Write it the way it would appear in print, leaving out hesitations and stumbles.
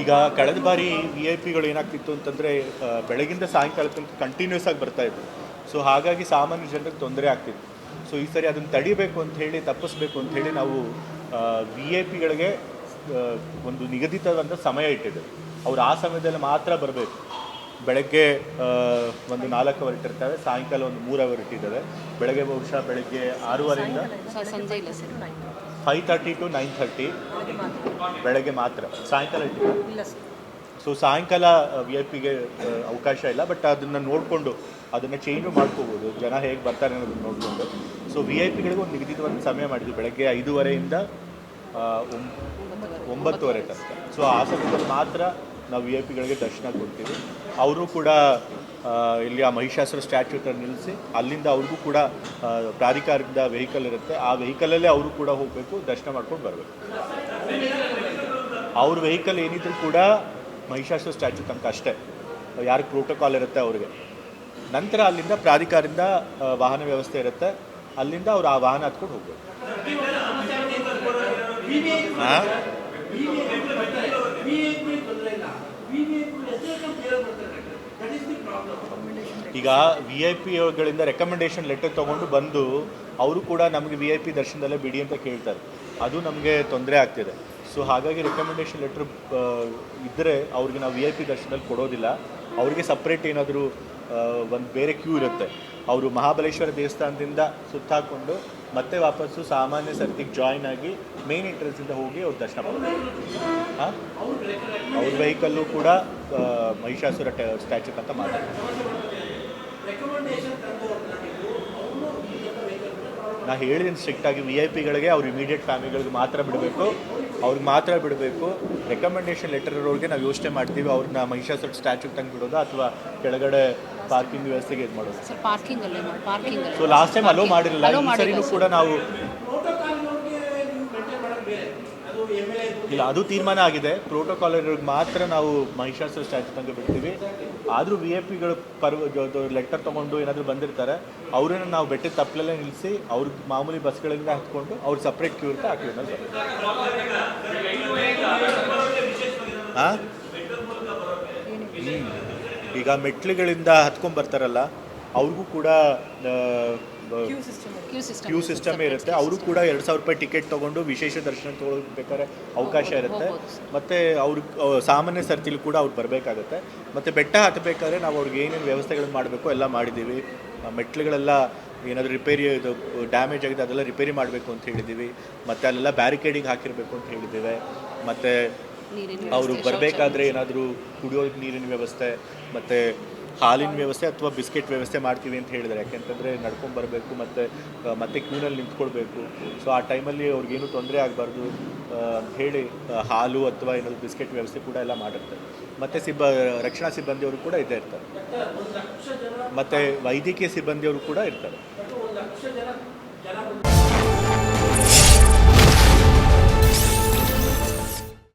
ಈಗ ಕಳೆದ ಬಾರಿ ವಿ ಐ ಪಿಗಳು ಏನಾಗ್ತಿತ್ತು ಅಂತಂದರೆ ಬೆಳಗಿಂದ ಸಾಯಂಕಾಲ ತನಕ ಕಂಟಿನ್ಯೂಸ್ ಆಗಿ ಬರ್ತಾಯಿದ್ರು. ಸೊ ಹಾಗಾಗಿ ಸಾಮಾನ್ಯ ಜನರಿಗೆ ತೊಂದರೆ ಆಗ್ತಿತ್ತು. ಸೊ ಈ ಸರಿ ಅದನ್ನು ತಡಿಬೇಕು ಅಂತ ಹೇಳಿ, ತಪ್ಪಿಸ್ಬೇಕು ಅಂತ ಹೇಳಿ ನಾವು ವಿ ಐ ಪಿಗಳಿಗೆ ಒಂದು ನಿಗದಿತವಾದ ಸಮಯ ಇಟ್ಟಿದ್ದೇವೆ. ಅವ್ರು ಆ ಸಮಯದಲ್ಲಿ ಮಾತ್ರ ಬರಬೇಕು. ಬೆಳಗ್ಗೆ ಒಂದು 4 ಅವರ್ ಇಟ್ಟಿರ್ತವೆ, ಸಾಯಂಕಾಲ ಒಂದು 3 ಅವರ್ ಇಟ್ಟಿದ್ದೇವೆ. ಬೆಳಗ್ಗೆ ಬಹುಶಃ ಬೆಳಗ್ಗೆ 6:30 5:30 to 9:30 ಬೆಳಗ್ಗೆ ಮಾತ್ರ, ಸಾಯಂಕಾಲ ಇಟ್ಟಿಲ್ಲ. ಸೊ ಸಾಯಂಕಾಲ ವಿ ಐ ಪಿಗೆ ಅವಕಾಶ ಇಲ್ಲ, ಬಟ್ ಅದನ್ನು ನೋಡಿಕೊಂಡು ಅದನ್ನು ಚೇಂಜು ಮಾಡ್ಕೋಬೋದು, ಜನ ಹೇಗೆ ಬರ್ತಾರೆ ಅನ್ನೋದನ್ನು ನೋಡಿಕೊಂಡು. ಸೊ ವಿ ಐ ಪಿಗಳಿಗೆ ಒಂದು ನಿಗದಿತವಾದ ಸಮಯ ಮಾಡಿದ್ವಿ, ಬೆಳಗ್ಗೆ 5:30 9:00 ತನಕ. ಸೊ ಆ ಸಮಯದಲ್ಲಿ ಮಾತ್ರ ನಾವು ವಿ ಐ ಪಿಗಳಿಗೆ ದರ್ಶನ ಕೊಡ್ತೀವಿ. ಅವರು ಕೂಡ ಇಲ್ಲಿ ಆ ಮಹಿಷಾಸುರ ಸ್ಟ್ಯಾಚ್ಯೂಟ ನಿಲ್ಲಿಸಿ ಅಲ್ಲಿಂದ ಅವ್ರಿಗೂ ಕೂಡ ಪ್ರಾಧಿಕಾರದಿಂದ ವೆಹಿಕಲ್ ಇರುತ್ತೆ, ಆ ವೆಹಿಕಲಲ್ಲೇ ಅವರು ಕೂಡ ಹೋಗಬೇಕು, ದರ್ಶನ ಮಾಡ್ಕೊಂಡು ಬರಬೇಕು. ಅವ್ರ ವೆಹಿಕಲ್ ಏನಿದ್ರು ಕೂಡ ಮಹಿಷಾಸುರ ಸ್ಟ್ಯಾಚ್ಯೂ ತನಕ ಅಷ್ಟೇ, ಯಾರಿಗೆ ಪ್ರೋಟೋಕಾಲ್ ಇರುತ್ತೆ ಅವ್ರಿಗೆ. ನಂತರ ಅಲ್ಲಿಂದ ಪ್ರಾಧಿಕಾರದಿಂದ ವಾಹನ ವ್ಯವಸ್ಥೆ ಇರುತ್ತೆ, ಅಲ್ಲಿಂದ ಅವ್ರು ಆ ವಾಹನ ಹತ್ಕೊಂಡು ಹೋಗ್ಬೇಕು. ಈಗ ವಿ ಐ ಪಿಗಳಿಂದ ರೆಕಮೆಂಡೇಶನ್ ಲೆಟರ್ ತೊಗೊಂಡು ಬಂದು ಅವರು ಕೂಡ ನಮಗೆ ವಿ ಐ ಪಿ ದರ್ಶನದಲ್ಲೇ ಬಿಡಿ ಅಂತ ಕೇಳ್ತಾರೆ, ಅದು ನಮಗೆ ತೊಂದರೆ ಆಗ್ತಿದೆ. ಸೊ ಹಾಗಾಗಿ ರೆಕಮೆಂಡೇಶನ್ ಲೆಟ್ರ್ ಇದ್ದರೆ ಅವ್ರಿಗೆ ನಾವು ವಿ ಐ ಪಿ ದರ್ಶನದಲ್ಲಿ ಕೊಡೋದಿಲ್ಲ. ಅವರಿಗೆ ಸಪ್ರೇಟ್ ಏನಾದರೂ ಒಂದು ಬೇರೆ ಕ್ಯೂ ಇರುತ್ತೆ. ಅವರು ಮಹಾಬಲೇಶ್ವರ ದೇವಸ್ಥಾನದಿಂದ ಸುತ್ತಾಕೊಂಡು ಮತ್ತೆ ವಾಪಸ್ಸು ಸಾಮಾನ್ಯ ಸರ್ತಿಗೆ ಜಾಯಿನ್ ಆಗಿ ಮೇನ್ ಎಂಟ್ರೆನ್ಸಿಂದ ಹೋಗಿ ಅವ್ರು ದರ್ಶನ ಮಾಡ್ತಾರೆ. ಅವ್ರ ವೆಹಿಕಲ್ಲು ಕೂಡ ಮಹಿಷಾಸುರ ಸ್ಟ್ಯಾಚ್ಯೂ ಅಂತ ಮಾಡ್ತಾರೆ. ನಾ ಹೇಳಿದ್ದೀನಿ ಸ್ಟ್ರಿಕ್ಟಾಗಿ, ವಿ ಐ ಪಿಗಳಿಗೆ ಅವ್ರ ಇಮಿಡಿಯೇಟ್ ಫ್ಯಾಮಿಲಿಗಳಿಗೆ ಮಾತ್ರ ಬಿಡಬೇಕು, ಅವ್ರಿಗೆ ಮಾತ್ರ ಬಿಡಬೇಕು. ರೆಕಮೆಂಡೇಶನ್ ಲೆಟರ್ ಇರೋರಿಗೆ ನಾವು ಯೋಚನೆ ಮಾಡ್ತೀವಿ, ಅವ್ರನ್ನ ಮಹಿಷಾಸುರ ಸ್ಟ್ಯಾಚ್ಯೂ ತಂದು ಬಿಡೋದಾ ಅಥವಾ ಕೆಳಗಡೆ ಪಾರ್ಕಿಂಗ್ ವ್ಯವಸ್ಥೆಗೆ ಇದು ಮಾಡೋದು. ಸೊ ಲಾಸ್ಟ್ ಟೈಮ್ ಅಲೋ ಮಾಡಿರಲಿಲ್ಲ, ಈ ಸರಿನೂ ಕೂಡ ನಾವು ಇಲ್ಲ, ಅದು ತೀರ್ಮಾನ ಆಗಿದೆ. ಪ್ರೋಟೋಕಾಲ್ ಇರೋರಿಗೆ ಮಾತ್ರ ನಾವು ಮಹಿಷಾಸುರ ಸ್ಟ್ಯಾಚ್ಯೂ ತನಕ ಬಿಡ್ತೀವಿ. ಆದರೂ ವಿ ಐ ಪಿಗಳು ಲೆಟರ್ ತೊಗೊಂಡು ಏನಾದರೂ ಬಂದಿರ್ತಾರೆ, ಅವರನ್ನು ನಾವು ಬೆಟ್ಟದ ತಪ್ಪಲಲ್ಲೇ ನಿಲ್ಲಿಸಿ ಅವ್ರಿಗೆ ಮಾಮೂಲಿ ಬಸ್ಗಳಿಂದ ಹತ್ಕೊಂಡು ಅವ್ರು ಸಪ್ರೇಟ್ ಕ್ಯೂ ಇರುತ್ತೆ, ಆ ಕ್ಯೂನಲ್ಲಿ ಹಾಂ. ಈಗ ಮೆಟ್ಲುಗಳಿಂದ ಹತ್ಕೊಂಡ್ಬರ್ತಾರಲ್ಲ, ಅವ್ರಿಗೂ ಕೂಡ ಕ್ಯೂ ಸಿಸ್ಟಮೇ ಇರುತ್ತೆ. ಅವರು ಕೂಡ 2,000 ರೂಪಾಯಿ ಟಿಕೆಟ್ ತೊಗೊಂಡು ವಿಶೇಷ ದರ್ಶನ ತೊಗೊಳ್ಬೇಕಾದ್ರೆ ಅವಕಾಶ ಇರುತ್ತೆ. ಮತ್ತು ಅವ್ರಿಗೆ ಸಾಮಾನ್ಯ ಸರ್ತಿಲಿ ಕೂಡ ಅವ್ರು ಬರಬೇಕಾಗತ್ತೆ. ಮತ್ತು ಬೆಟ್ಟ ಹತ್ತಬೇಕಾದ್ರೆ ನಾವು ಅವ್ರಿಗೆ ಏನೇನು ವ್ಯವಸ್ಥೆಗಳನ್ನು ಮಾಡಬೇಕು ಎಲ್ಲ ಮಾಡಿದ್ದೀವಿ. ಮೆಟ್ಲುಗಳೆಲ್ಲ ಏನಾದರೂ ರಿಪೇರಿ ಇದು ಡ್ಯಾಮೇಜ್ ಆಗಿದೆ ಅದೆಲ್ಲ ರಿಪೇರಿ ಮಾಡಬೇಕು ಅಂತ ಹೇಳಿದ್ದೀವಿ. ಮತ್ತು ಅಲ್ಲೆಲ್ಲ ಬ್ಯಾರಿಕೇಡಿಂಗ್ ಹಾಕಿರಬೇಕು ಅಂತ ಹೇಳಿದ್ದೇವೆ. ಮತ್ತು ಅವರು ಬರಬೇಕಾದ್ರೆ ಏನಾದರೂ ಕುಡಿಯೋದಕ್ಕೆ ನೀರಿನ ವ್ಯವಸ್ಥೆ ಮತ್ತು ಹಾಲಿನ ವ್ಯವಸ್ಥೆ ಅಥವಾ ಬಿಸ್ಕೆಟ್ ವ್ಯವಸ್ಥೆ ಮಾಡ್ತೀವಿ ಅಂತ ಹೇಳಿದ್ದಾರೆ. ಯಾಕೆಂತಂದರೆ ನಡ್ಕೊಂಡು ಬರಬೇಕು ಮತ್ತು ಮತ್ತೆ ಕ್ಯೂನಲ್ಲಿ ನಿಂತ್ಕೊಳ್ಬೇಕು. ಸೊ ಆ ಟೈಮಲ್ಲಿ ಅವ್ರಿಗೇನು ತೊಂದರೆ ಆಗಬಾರ್ದು ಅಂತ ಹೇಳಿ ಹಾಲು ಅಥವಾ ಏನಾದರೂ ಬಿಸ್ಕೆಟ್ ವ್ಯವಸ್ಥೆ ಕೂಡ ಎಲ್ಲ ಮಾಡಿರ್ತಾರೆ. ಮತ್ತು ರಕ್ಷಣಾ ಸಿಬ್ಬಂದಿಯವರು ಕೂಡ ಇದ್ದೇ ಇರ್ತಾರೆ, ಮತ್ತು ವೈದ್ಯಕೀಯ ಸಿಬ್ಬಂದಿಯವರು ಕೂಡ ಇರ್ತಾರೆ.